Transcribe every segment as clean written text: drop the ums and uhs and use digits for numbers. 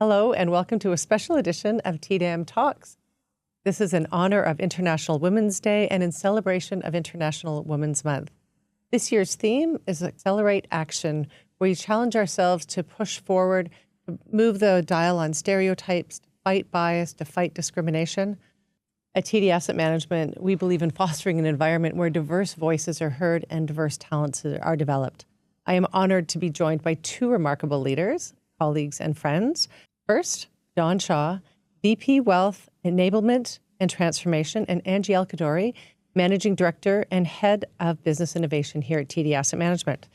Hello and welcome to a special edition of TDAM Talks. This is in honor of International Women's Day and in celebration of International Women's Month. This year's theme is Accelerate Action, where we challenge ourselves to push forward, to move the dial on stereotypes, to fight bias, to fight discrimination. At TD Asset Management, we believe in fostering an environment where diverse voices are heard and diverse talents are developed. I am honored to be joined by two remarkable leaders, colleagues, and friends. First, Dawn Shaw, VP Wealth, Enablement and Transformation, and Angie Elkhodiry, Managing Director and Head of Business Innovation here at TD Asset Management.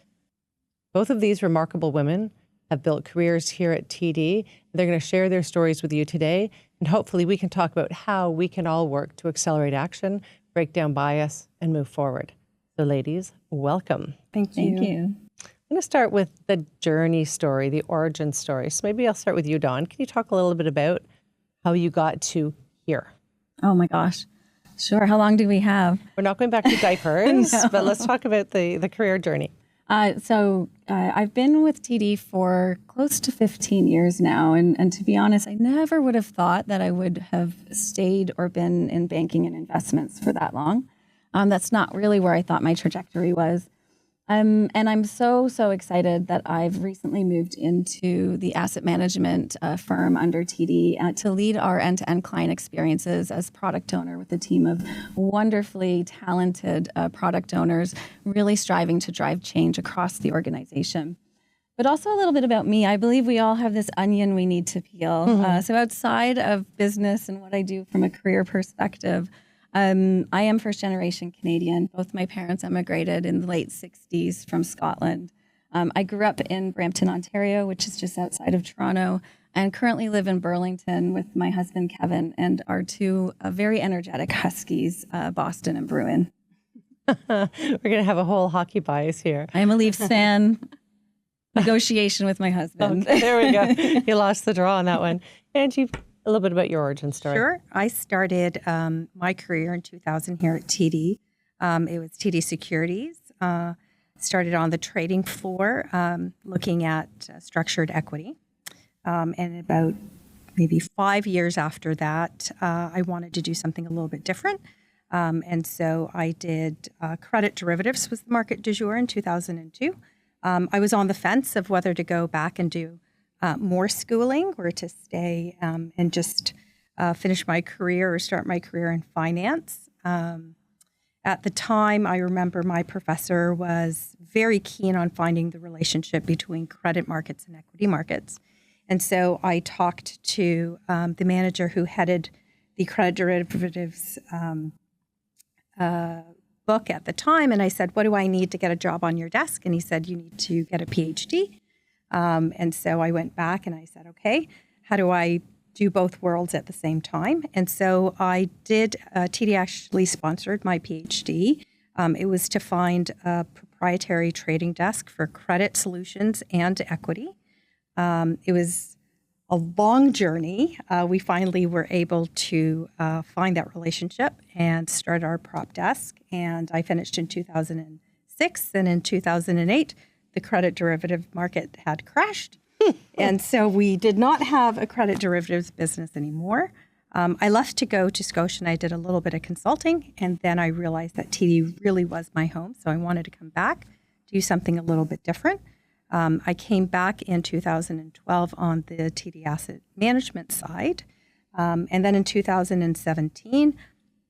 Both of these remarkable women have built careers here at TD. They're going to share their stories with you today, and hopefully we can talk about how we can all work to accelerate action, break down bias, and move forward. So ladies, welcome. Thank you. I'm going to start with the journey story, the origin story. So maybe I'll start with you, Dawn. Can you talk a little bit about how you got to here? Oh my gosh. Sure. How long do we have? We're not going back to diapers, but let's talk about the career journey. I've been with TD for close to 15 years now. And to be honest, I never would have thought that I would have stayed or been in banking and investments for that long. That's not really where I thought my trajectory was. And I'm so excited that I've recently moved into the asset management firm under TD to lead our end-to-end client experiences as product owner with a team of wonderfully talented product owners, really striving to drive change across the organization. But also a little bit about me. I believe we all have this onion we need to peel. So outside of business and what I do from a career perspective, I am first generation Canadian. Both my parents emigrated in the late 60s from Scotland. I grew up in Brampton, Ontario, which is just outside of Toronto, and currently live in Burlington with my husband, Kevin, and our two very energetic huskies, Boston and Bruin. We're going to have a whole hockey bias here. I am a Leafs fan. Negotiation with my husband. Okay, there we go. You lost the draw on that one. Angie, a little bit about your origin story. Sure. I started my career in 2000 here at TD. It was TD Securities. Started on the trading floor, looking at structured equity. And about maybe 5 years after that, I wanted to do something a little bit different. And so I did credit derivatives was the market du jour in 2002. I was on the fence of whether to go back and do more schooling or to stay and just finish my career or start my career in finance. At the time, I remember my professor was very keen on finding the relationship between credit markets and equity markets. And so I talked to the manager who headed the credit derivatives book at the time. And I said, what do I need to get a job on your desk? And he said, you need to get a PhD. And so I went back and I said, okay, how do I do both worlds at the same time? And so I did, TD actually sponsored my PhD. It was to find a proprietary trading desk for credit solutions and equity. It was a long journey. We finally were able to find that relationship and start our prop desk. And I finished in 2006, and in 2008, the credit derivative market had crashed. And so we did not have a credit derivatives business anymore. I left to go to Scotia and I did a little bit of consulting. And then I realized that TD really was my home. So I wanted to come back, do something a little bit different. I came back in 2012 on the TD Asset Management side. And then in 2017,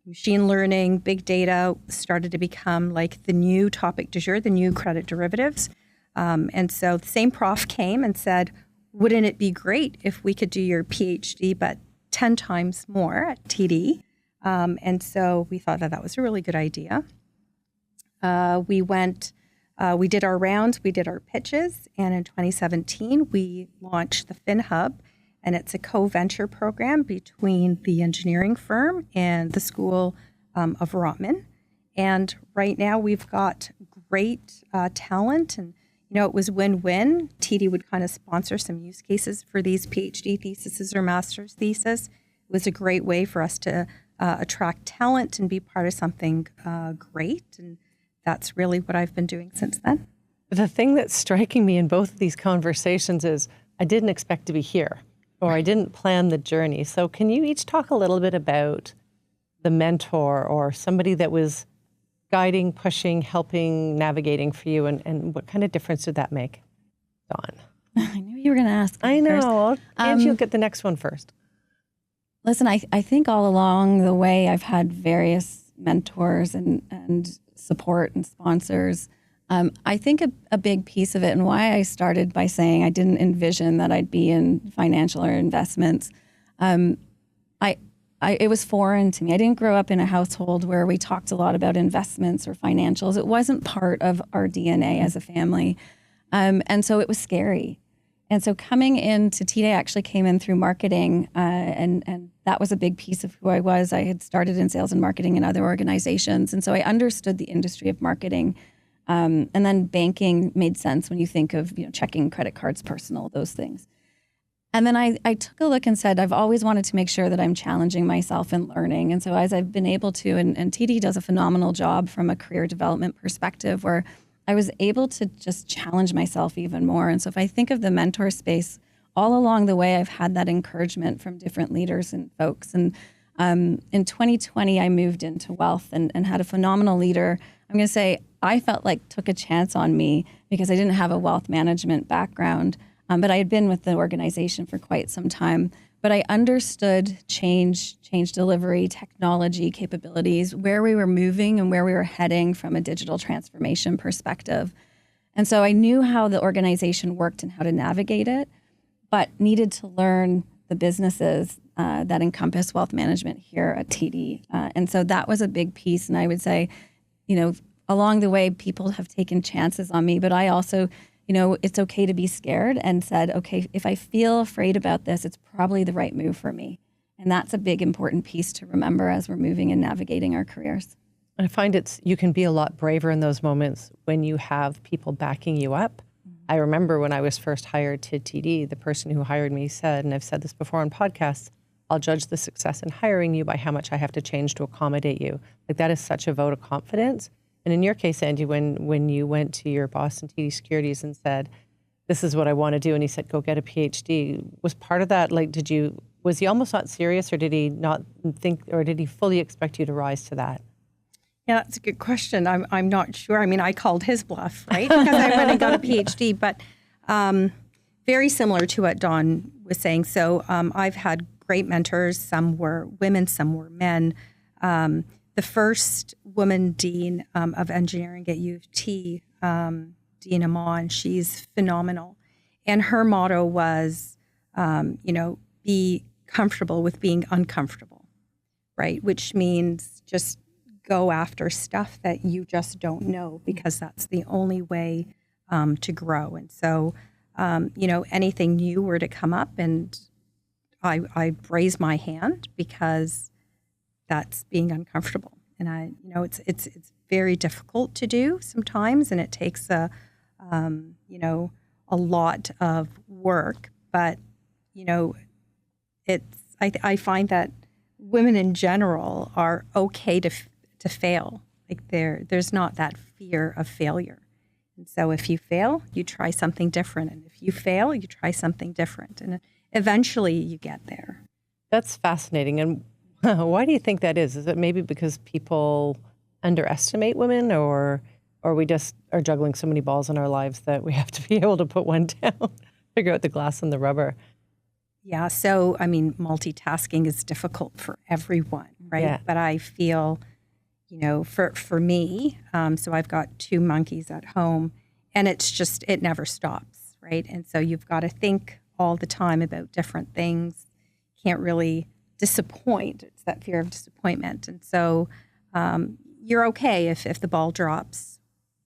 machine learning, big data started to become like the new topic du jour, the new credit derivatives. And so the same prof came and said, wouldn't it be great if we could do your PhD, but 10 times more at TD? And so we thought that was a really good idea. We did our rounds, we did our pitches, and in 2017, we launched the FinHub, and it's a co-venture program between the engineering firm and the School of Rotman. And right now, we've got great talent, and it was win-win. TD would kind of sponsor some use cases for these PhD theses or master's thesis. It was a great way for us to attract talent and be part of something great. And that's really what I've been doing since then. The thing that's striking me in both of these conversations is I didn't expect to be here. or I didn't plan the journey. So can you each talk a little bit about the mentor or somebody that was guiding, pushing, helping, navigating for you, and what kind of difference did that make? Dawn. I knew you were going to ask. I know. First. Angie, you'll get the next one first. Listen, I think all along the way I've had various mentors and support and sponsors. I think a big piece of it, and why I started by saying I didn't envision that I'd be in financial or investments, it was foreign to me. I didn't grow up in a household where we talked a lot about investments or financials. It wasn't part of our DNA as a family. And so it was scary. And so coming into TDA, I actually came in through marketing, and that was a big piece of who I was. I had started in sales and marketing in other organizations. And so I understood the industry of marketing. And then banking made sense when you think of checking, credit cards, personal, those things. And then I took a look and said, I've always wanted to make sure that I'm challenging myself and learning. And so as I've been able to, and TD does a phenomenal job from a career development perspective, where I was able to just challenge myself even more. And so if I think of the mentor space, all along the way, I've had that encouragement from different leaders and folks. And in 2020, I moved into wealth and had a phenomenal leader. I'm going to say I felt like took a chance on me because I didn't have a wealth management background. But I had been with the organization for quite some time. But I understood change delivery, technology capabilities, where we were moving and where we were heading from a digital transformation perspective. And so I knew how the organization worked and how to navigate it, but needed to learn the businesses that encompass wealth management here at TD. And so that was a big piece. And I would say, along the way, people have taken chances on me, but I also it's okay to be scared and said, okay, if I feel afraid about this, it's probably the right move for me. And that's a big, important piece to remember as we're moving and navigating our careers. I find you can be a lot braver in those moments when you have people backing you up. Mm-hmm. I remember when I was first hired to TD, the person who hired me said, and I've said this before on podcasts, I'll judge the success in hiring you by how much I have to change to accommodate you. Like, that is such a vote of confidence. And in your case, Angie, when you went to your boss in TD Securities and said, this is what I want to do, and he said, go get a PhD, was part of that, like, was he almost not serious, or did he not think, or did he fully expect you to rise to that? Yeah, that's a good question. I'm not sure. I mean, I called his bluff, right? Because I went and got a PhD, but very similar to what Dawn was saying. So I've had great mentors. Some were women, some were men. The first woman dean of engineering at U of T, Dean Amon, she's phenomenal. And her motto was, be comfortable with being uncomfortable, right? Which means just go after stuff that you just don't know, because that's the only way to grow. And so, anything new were to come up, and I raise my hand, because that's being uncomfortable. And it's very difficult to do sometimes, and it takes a lot of work. But I find that women in general are okay to fail. Like, there's not that fear of failure. And so if you fail, you try something different, and if you fail, you try something different, and eventually you get there. That's fascinating. And why do you think that is? Is it maybe because people underestimate women, or we just are juggling so many balls in our lives that we have to be able to put one down, figure out the glass and the rubber? Yeah. So, I mean, multitasking is difficult for everyone, right? Yeah. But I feel, for me, so I've got 2 monkeys at home, and it never stops, right? And so you've got to think all the time about different things. Can't really disappoint. It's that fear of disappointment. And so you're okay if the ball drops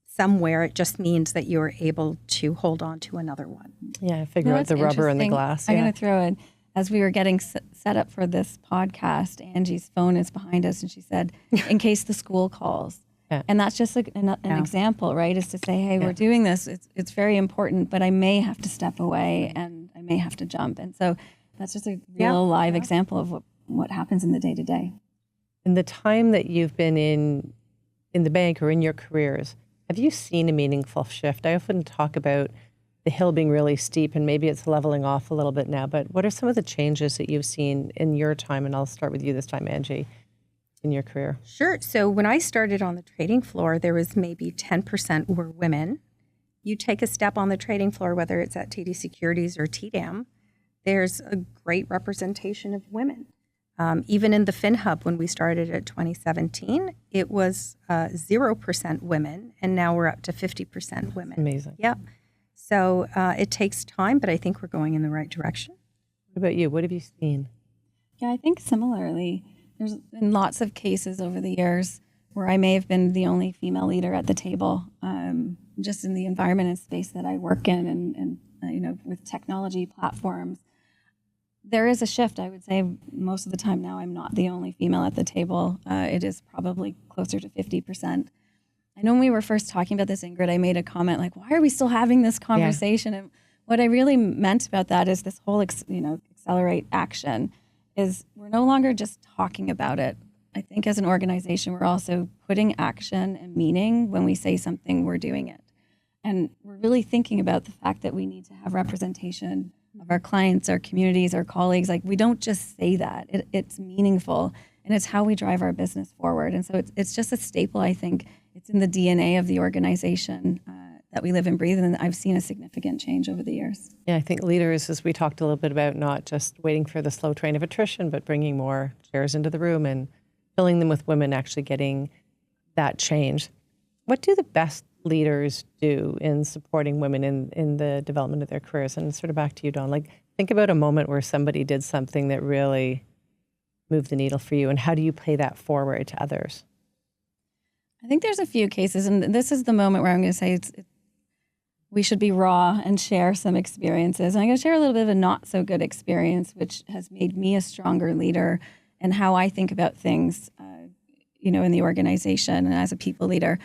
somewhere. It just means that you're able to hold on to another one. Yeah, figure out the rubber in the glass. I'm going to throw in, as we were getting set up for this podcast, Angie's phone is behind us, and she said, in case the school calls. Yeah. And that's just an example, right? Is to say, hey, we're doing this. It's very important, but I may have to step away, and I may have to jump. And so that's just a real live example of what happens in the day-to-day. In the time that you've been in the bank or in your careers, have you seen a meaningful shift? I often talk about the hill being really steep, and maybe it's leveling off a little bit now. But what are some of the changes that you've seen in your time? And I'll start with you this time, Angie, in your career. Sure. So when I started on the trading floor, there was maybe 10% were women. You take a step on the trading floor, whether it's at TD Securities or TDAM, there's a great representation of women. Even in the FinHub, when we started at 2017, it was 0% women, and now we're up to 50% women. Amazing. Yeah. So it takes time, but I think we're going in the right direction. What about you? What have you seen? Yeah, I think similarly. There's been lots of cases over the years where I may have been the only female leader at the table, just in the environment and space that I work in, and with technology platforms. There is a shift, I would say. Most of the time now, I'm not the only female at the table. It is probably closer to 50%. I know when we were first talking about this, Ingrid, I made a comment like, why are we still having this conversation? Yeah. And what I really meant about that is this whole, accelerate action is we're no longer just talking about it. I think as an organization, we're also putting action and meaning when we say something, we're doing it. And we're really thinking about the fact that we need to have representation of our clients, our communities, our colleagues. Like, we don't just say that. It's meaningful, and it's how we drive our business forward. And so it's just a staple, I think. It's in the DNA of the organization that we live and breathe, and I've seen a significant change over the years. Yeah, I think leaders, as we talked a little bit about, not just waiting for the slow train of attrition, but bringing more chairs into the room and filling them with women, actually getting that change. What do the best leaders do in supporting women in the development of their careers? And sort of back to you, Dawn, like, think about a moment where somebody did something that really moved the needle for you, and how do you play that forward to others? I think there's a few cases, and this is the moment where I'm going to say we should be raw and share some experiences. And I'm going to share a little bit of a not so good experience, which has made me a stronger leader and how I think about things, in the organization and as a people leader.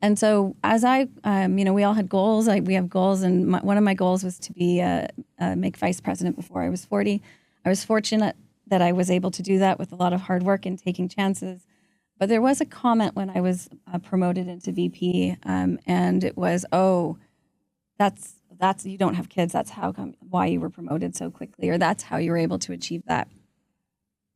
And so as we all had goals. We have goals, and one of my goals was to be make vice president before I was 40. I was fortunate that I was able to do that with a lot of hard work and taking chances. But there was a comment when I was promoted into VP, and it was, that's you don't have kids. That's why you were promoted so quickly, or that's how you were able to achieve that.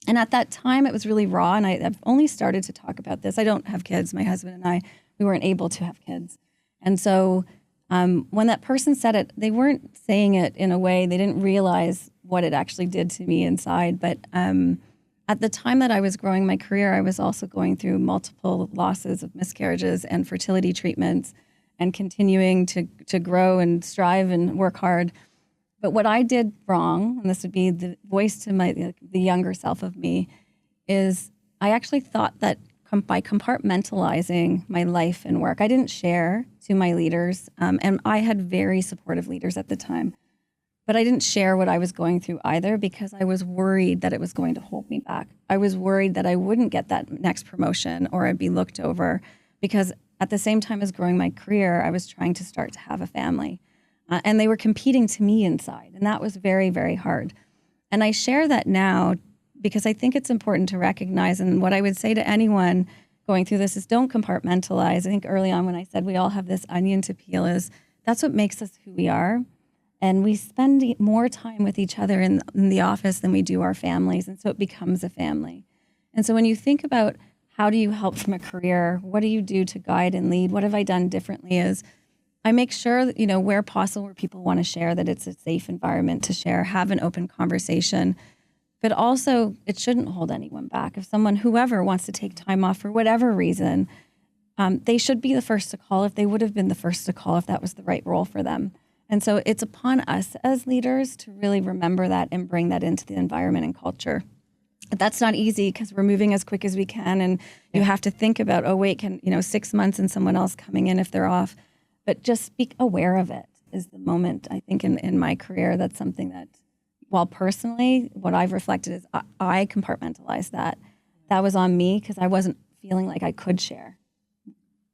And at that time, it was really raw, and I've only started to talk about this. I don't have kids. My husband and we weren't able to have kids. And so when that person said it, they weren't saying it in a way, they didn't realize what it actually did to me inside. But at the time that I was growing my career, I was also going through multiple losses of miscarriages and fertility treatments, and continuing to grow and strive and work hard. But what I did wrong, and this would be the voice to the younger self of me, is I actually thought that by compartmentalizing my life and work, I didn't share to my leaders, and I had very supportive leaders at the time, but I didn't share what I was going through either, because I was worried that it was going to hold me back. I was worried that I wouldn't get that next promotion, or I'd be looked over, because at the same time as growing my career, I was trying to start to have a family. And they were competing to me inside. And that was very, very hard. And I share that now because I think it's important to recognize, and what I would say to anyone going through this is don't compartmentalize. I think early on when I said we all have this onion to peel, is that's what makes us who we are. And we spend more time with each other in the office than we do our families. And so it becomes a family. And so when you think about how do you help from a career, what do you do to guide and lead, what have I done differently, is I make sure that, where possible, where people want to share, that it's a safe environment to share, have an open conversation. But also, it shouldn't hold anyone back. If whoever wants to take time off for whatever reason, they should be the first to call if they would have been the first to call if that was the right role for them. And so it's upon us as leaders to really remember that and bring that into the environment and culture. That's not easy because we're moving as quick as we can. And you have to think about, 6 months and someone else coming in if they're off. But just be aware of it is the moment, I think, in my career. That's something that, while personally, what I've reflected is I compartmentalized that. That was on me because I wasn't feeling like I could share.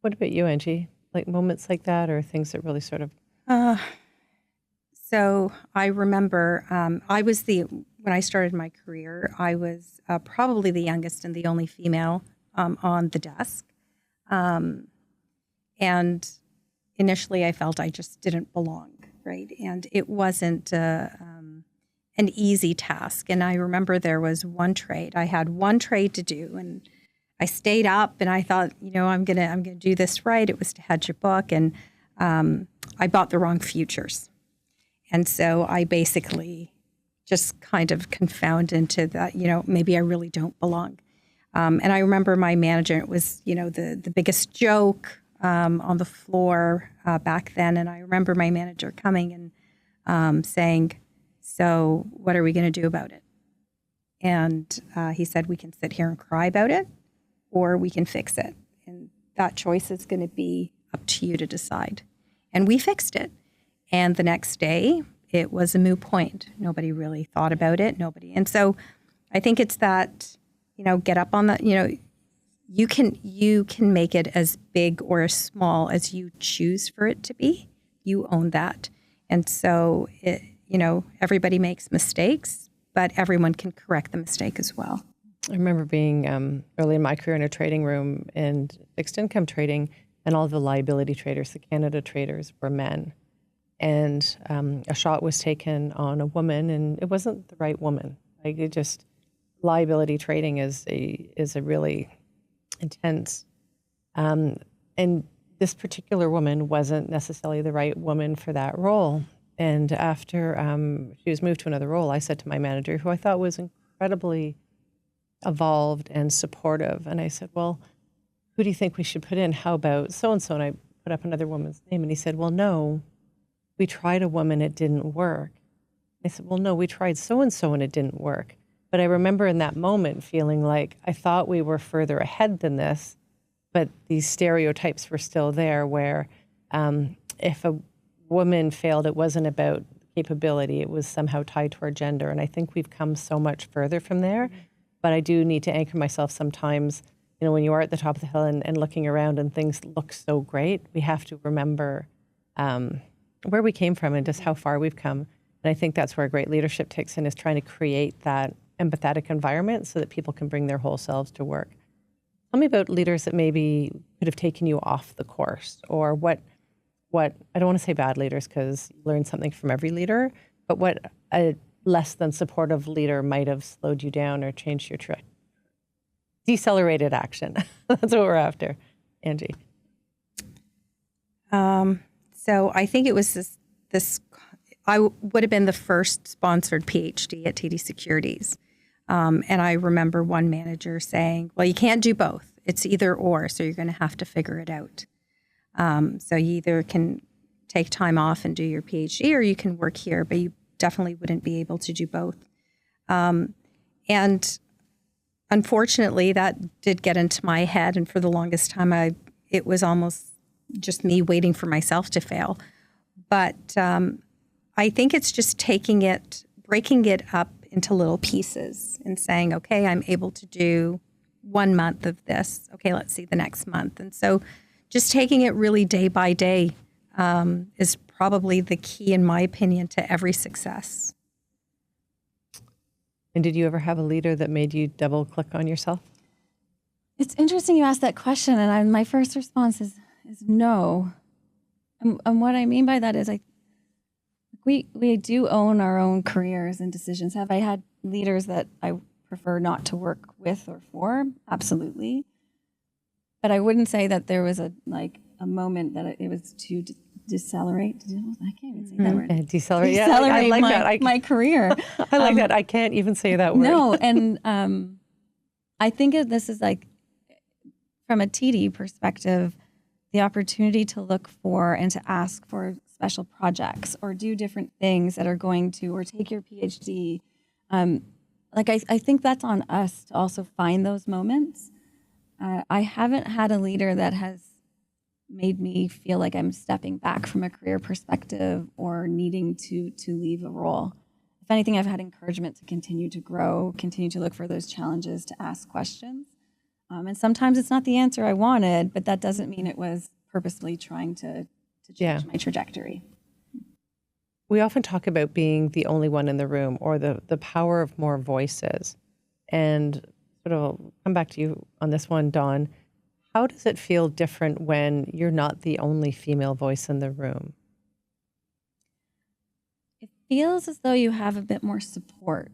What about you, Angie? Like moments like that, or things that really sort of... So I remember when I started my career, I was probably the youngest and the only female on the desk. And initially I felt I just didn't belong. right? And it wasn't an easy task. And I remember there was one trade. I had one trade to do, and I stayed up and I thought, I'm gonna do this right. It was to hedge a book, and I bought the wrong futures. And so I basically just kind of confound into that, maybe I really don't belong. And I remember my manager, it was, the biggest joke on the floor back then. And I remember my manager coming and saying, so what are we going to do about it? And he said, we can sit here and cry about it, or we can fix it. And that choice is going to be up to you to decide. And we fixed it. And the next day, it was a moot point. Nobody really thought about it. And so I think it's that, get up on that, you can make it as big or as small as you choose for it to be. You own that. And so, everybody makes mistakes, but everyone can correct the mistake as well. I remember being early in my career in a trading room and fixed income trading, and all the liability traders, the Canada traders, were men. And a shot was taken on a woman, and it wasn't the right woman. Like, it just, liability trading is a really intense. And this particular woman wasn't necessarily the right woman for that role. And after she was moved to another role, I said to my manager, who I thought was incredibly evolved and supportive, and I said, well, who do you think we should put in? How about so-and-so? And I put up another woman's name, and he said, well, no, we tried a woman, it didn't work. I said, well, no, we tried so-and-so and it didn't work. But I remember in that moment feeling like I thought we were further ahead than this, but these stereotypes were still there where if a woman failed, it wasn't about capability, it was somehow tied to our gender. And I think we've come so much further from there. But I do need to anchor myself sometimes, when you are at the top of the hill and looking around and things look so great, we have to remember where we came from and just how far we've come. And I think that's where great leadership takes in, is trying to create that empathetic environment so that people can bring their whole selves to work. Tell me about leaders that maybe could have taken you off the course, or what I don't want to say bad leaders because you learn something from every leader, but what a less than supportive leader might have slowed you down or changed your track. Decelerated action. That's what we're after. Angie. So I think it was this I would have been the first sponsored PhD at TD Securities. And I remember one manager saying, well, you can't do both. It's either or, so you're going to have to figure it out. So you either can take time off and do your PhD, or you can work here, but you definitely wouldn't be able to do both. And unfortunately, that did get into my head. And for the longest time, it was almost just me waiting for myself to fail. But I think it's just breaking it up into little pieces and saying, okay, I'm able to do 1 month of this. Okay, let's see the next month. And so just taking it really day by day is probably the key, in my opinion, to every success. And did you ever have a leader that made you double click on yourself? It's interesting you asked that question, and my first response is no. And what I mean by that is we do own our own careers and decisions. Have I had leaders that I prefer not to work with or for? Absolutely. But I wouldn't say that there was a moment that it was to decelerate. I can't even say that word. Decelerate. Yeah, I like that. My career. I like that. I can't even say that word. No, and I think this is from a TD perspective, the opportunity to look for and to ask for special projects or do different things that are going to, or take your PhD. I think that's on us to also find those moments. I haven't had a leader that has made me feel like I'm stepping back from a career perspective or needing to leave a role. If anything, I've had encouragement to continue to grow, continue to look for those challenges, to ask questions. And sometimes it's not the answer I wanted, but that doesn't mean it was purposely trying to change my trajectory. We often talk about being the only one in the room, or the power of more voices. And sort of come back to you on this one, Dawn. How does it feel different when you're not the only female voice in the room? feels as though you have a bit more support.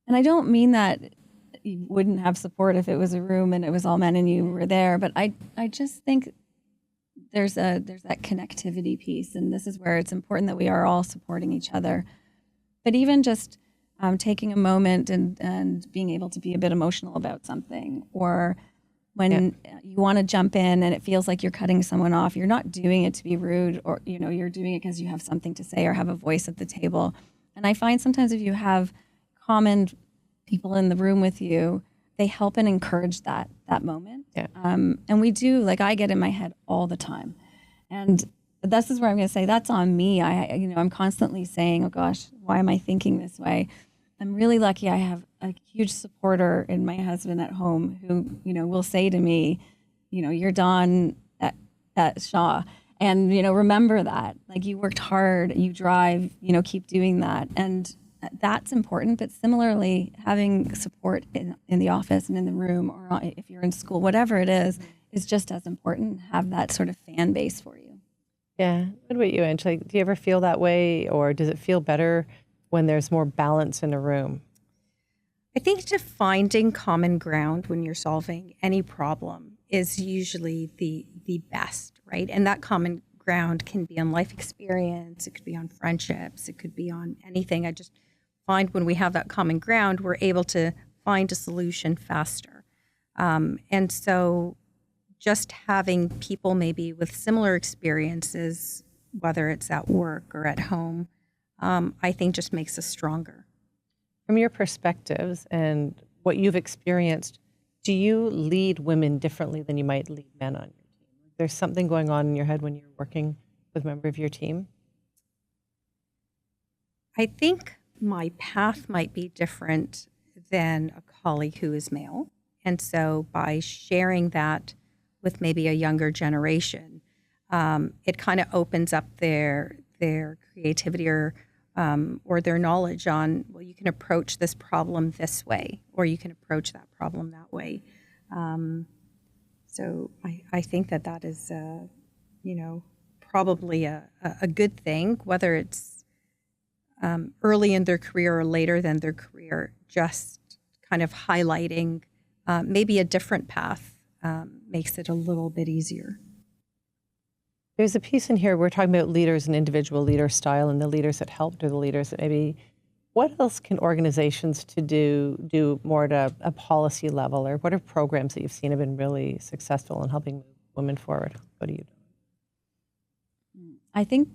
And I don't mean that you wouldn't have support if it was a room and it was all men and you were there, but I just think there's that connectivity piece, and this is where it's important that we are all supporting each other. But even just taking a moment and being able to be a bit emotional about something, or when you want to jump in and it feels like you're cutting someone off, you're not doing it to be rude, or you're doing it because you have something to say or have a voice at the table. And I find sometimes if you have common people in the room with you, they help and encourage that moment. Yeah. And we do, like, I get in my head all the time. And this is where I'm going to say that's on me. I'm constantly saying, oh gosh, why am I thinking this way? I'm really lucky I have a huge supporter in my husband at home who, will say to me, you're done at Shaw. And, remember that, like, you worked hard, you drive, keep doing that. And that's important. But similarly, having support in the office and in the room, or if you're in school, whatever it is just as important. Have that sort of fan base for you. Yeah. What about you, Angie? Do you ever feel that way, or does it feel better when there's more balance in a room? I think just finding common ground when you're solving any problem is usually the best, right? And that common ground can be on life experience, it could be on friendships, it could be on anything. I just find when we have that common ground, we're able to find a solution faster. And so just having people maybe with similar experiences, whether it's at work or at home, I think just makes us stronger. From your perspectives and what you've experienced, do you lead women differently than you might lead men on your team? There's something going on in your head when you're working with a member of your team? I think my path might be different than a colleague who is male. And so by sharing that with maybe a younger generation, it kind of opens up their creativity or their knowledge on, well, you can approach this problem this way, or you can approach that problem that way. So I think that is, probably a good thing, whether it's early in their career or later than their career, just kind of highlighting maybe a different path makes it a little bit easier. There's a piece in here, we're talking about leaders and individual leader style and the leaders that helped or the leaders that maybe, what else can organizations to do more at a policy level, or what are programs that you've seen have been really successful in helping move women forward? What do you do? I think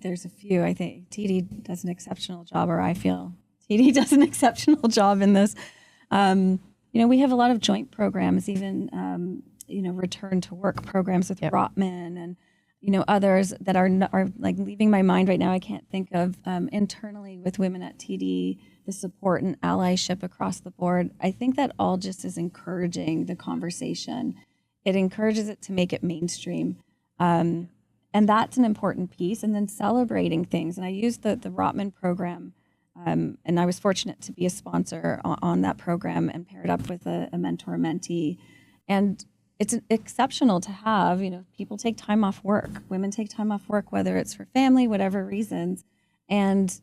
there's a few. I think TD does an exceptional job, or I feel TD does an exceptional job in this. We have a lot of joint programs, even, return to work programs with Rotman and, others that are like leaving my mind right now. I can't think of internally with women at TD, the support and allyship across the board. I think that all just is encouraging the conversation. It encourages it to make it mainstream. And that's an important piece. And then celebrating things. And I used the Rotman program, and I was fortunate to be a sponsor on that program and paired up with a mentor-mentee. And it's exceptional to have, people take time off work. Women take time off work, whether it's for family, whatever reasons, and,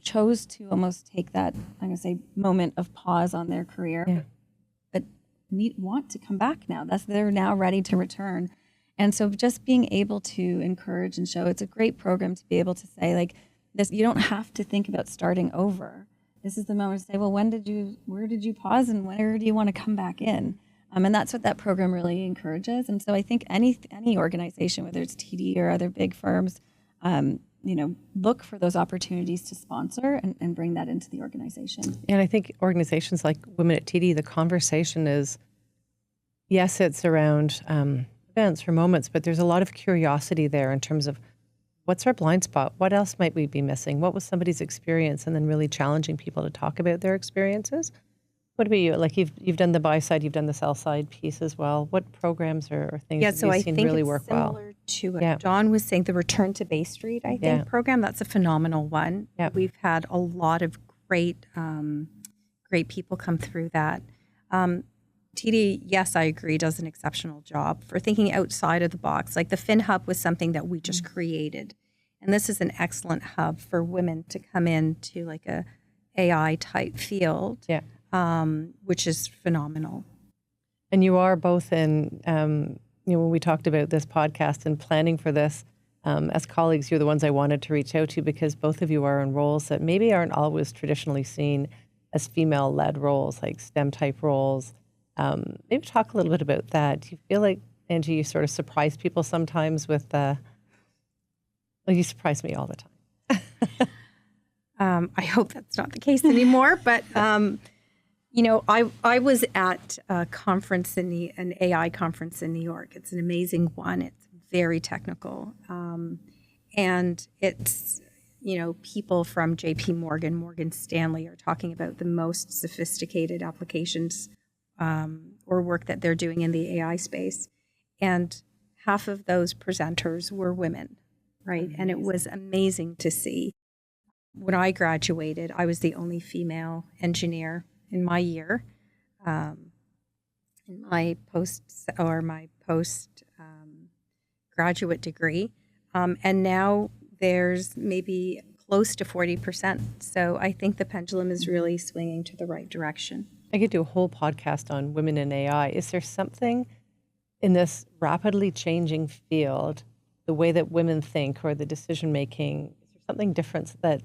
chose to almost take that, I'm going to say, moment of pause on their career, but want to come back now. They're now ready to return. And so just being able to encourage and show, it's a great program to be able to say, like, this, you don't have to think about starting over. This is the moment to say, well, where did you pause and where do you want to come back in? And that's what that program really encourages. And so I think any organization, whether it's TD or other big firms, look for those opportunities to sponsor and bring that into the organization. And I think organizations like Women at TD, the conversation is, yes, it's around events or moments, but there's a lot of curiosity there in terms of what's our blind spot? What else might we be missing? What was somebody's experience? And then really challenging people to talk about their experiences. What about you? Like you've done the buy side, you've done the sell side piece as well. What programs or things have you seen really work well? Similar to what John was saying, the Return to Bay Street, I think, program, that's a phenomenal one. Yeah. We've had a lot of great people come through that. TD, yes, I agree, does an exceptional job for thinking outside of the box. Like the FinHub was something that we just created. And this is an excellent hub for women to come into like a AI type field, which is phenomenal. And you are both in, when we talked about this podcast and planning for this, as colleagues, you're the ones I wanted to reach out to because both of you are in roles that maybe aren't always traditionally seen as female-led roles, like STEM-type roles. Maybe talk a little bit about that. Do you feel like, Angie, you sort of surprise people sometimes with, well, you surprise me all the time. I hope that's not the case anymore, but I was at a conference an AI conference in New York. It's an amazing one. It's very technical. And it's, people from JP Morgan, Morgan Stanley are talking about the most sophisticated applications or work that they're doing in the AI space. And half of those presenters were women, right? Amazing. And it was amazing to see. When I graduated, I was the only female engineer in my year, in my post graduate degree, and now there's maybe close to 40%. So I think the pendulum is really swinging to the right direction. I could do a whole podcast on women in AI. Is there something in this rapidly changing field, the way that women think or the decision making? Is there something different that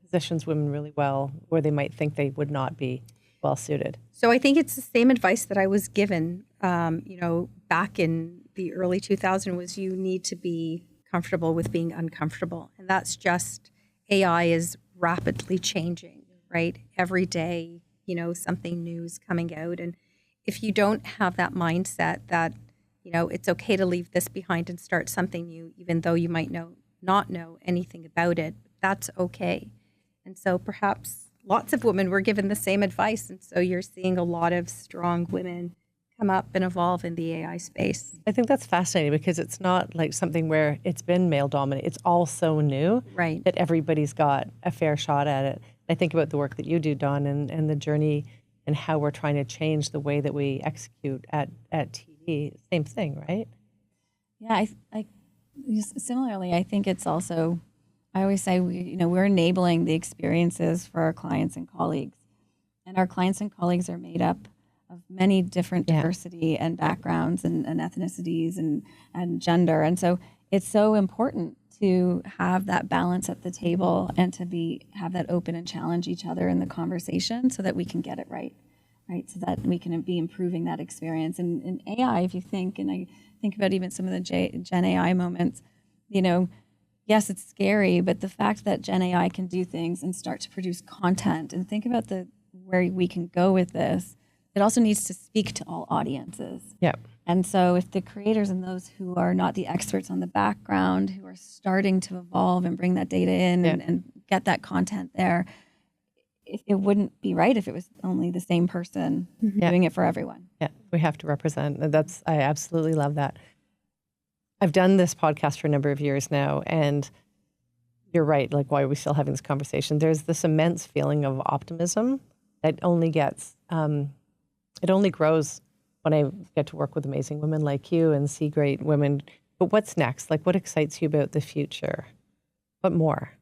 positions women really well, where they might think they would not be well suited? So I think it's the same advice that I was given, back in the early 2000s, was you need to be comfortable with being uncomfortable. And that's just, AI is rapidly changing, right? Every day, something new is coming out. And if you don't have that mindset that, it's okay to leave this behind and start something new, even though you might not know anything about it, that's okay. And so perhaps lots of women were given the same advice. And so you're seeing a lot of strong women come up and evolve in the AI space. I think that's fascinating because it's not like something where it's been male dominated. It's all so new, right, that everybody's got a fair shot at it. I think about the work that you do, Dawn, and the journey and how we're trying to change the way that we execute at TD. Same thing, right? Yeah, I similarly, I think it's also, I always say, we're enabling the experiences for our clients and colleagues. And our clients and colleagues are made up of many different diversity and backgrounds and ethnicities and gender. And so it's so important to have that balance at the table and to have that open and challenge each other in the conversation so that we can get it right? So that we can be improving that experience. And in AI, if you think, and I think about even some of the Gen AI moments, yes, it's scary, but the fact that Gen AI can do things and start to produce content, and think about where we can go with this, it also needs to speak to all audiences. Yeah. And so if the creators and those who are not the experts on the background, who are starting to evolve and bring that data in and get that content there, it wouldn't be right if it was only the same person doing it for everyone. Yeah, we have to represent. I absolutely love that. I've done this podcast for a number of years now, and you're right, like, why are we still having this conversation? There's this immense feeling of optimism that only it only grows when I get to work with amazing women like you and see great women. But what's next? Like, what excites you about the future? What more?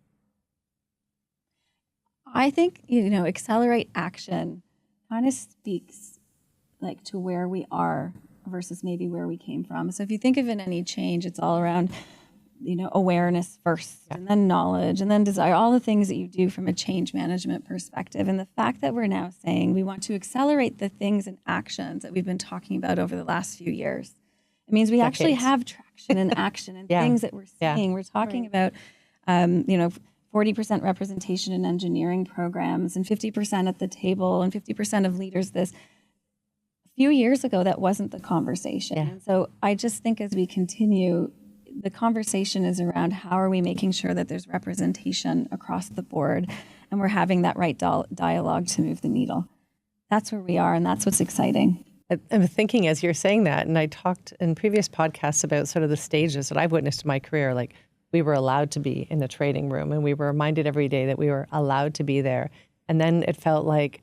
I think, accelerate action kind of speaks like to where we are versus maybe where we came from. So if you think of any change, it's all around, awareness first, and then knowledge, and then desire, all the things that you do from a change management perspective. And the fact that we're now saying we want to accelerate the things and actions that we've been talking about over the last few years, it means we actually have traction and action and things that we're seeing. We're talking about, 40% representation in engineering programs and 50% at the table and 50% of leaders this. A few years ago, that wasn't the conversation. Yeah. And so I just think as we continue, the conversation is around how are we making sure that there's representation across the board and we're having that right dialogue to move the needle. That's where we are, and that's what's exciting. I'm thinking as you're saying that, and I talked in previous podcasts about sort of the stages that I've witnessed in my career, like we were allowed to be in the trading room and we were reminded every day that we were allowed to be there. And then it felt like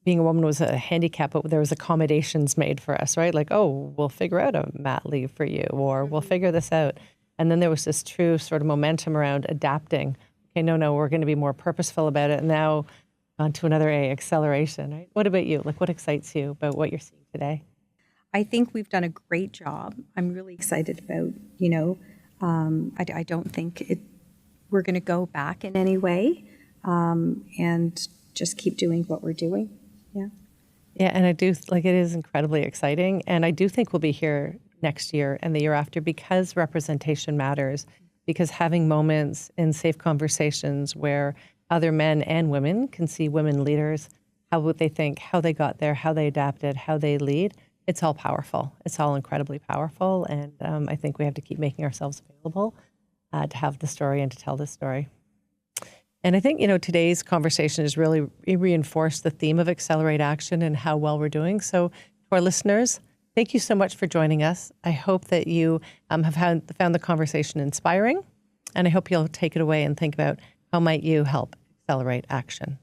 being a woman was a handicap, but there was accommodations made for us, right? Like, oh, we'll figure out a mat leave for you, or we'll figure this out. And then there was this true sort of momentum around adapting. Okay, no, we're going to be more purposeful about it. And now on to another A, acceleration, right? What about you? Like, what excites you about what you're seeing today? I think we've done a great job. I'm really excited about, I don't think we're going to go back in any way, and just keep doing what we're doing. Yeah. Yeah, and I do, it is incredibly exciting. And I do think we'll be here next year and the year after because representation matters, because having moments in safe conversations where other men and women can see women leaders, how would they think, how they got there, how they adapted, how they lead, it's all powerful. It's all incredibly powerful. And I think we have to keep making ourselves available to have the story and to tell the story. And I think, today's conversation has really reinforced the theme of accelerate action and how well we're doing. So to our listeners, thank you so much for joining us. I hope that you have found the conversation inspiring, and I hope you'll take it away and think about how might you help accelerate action.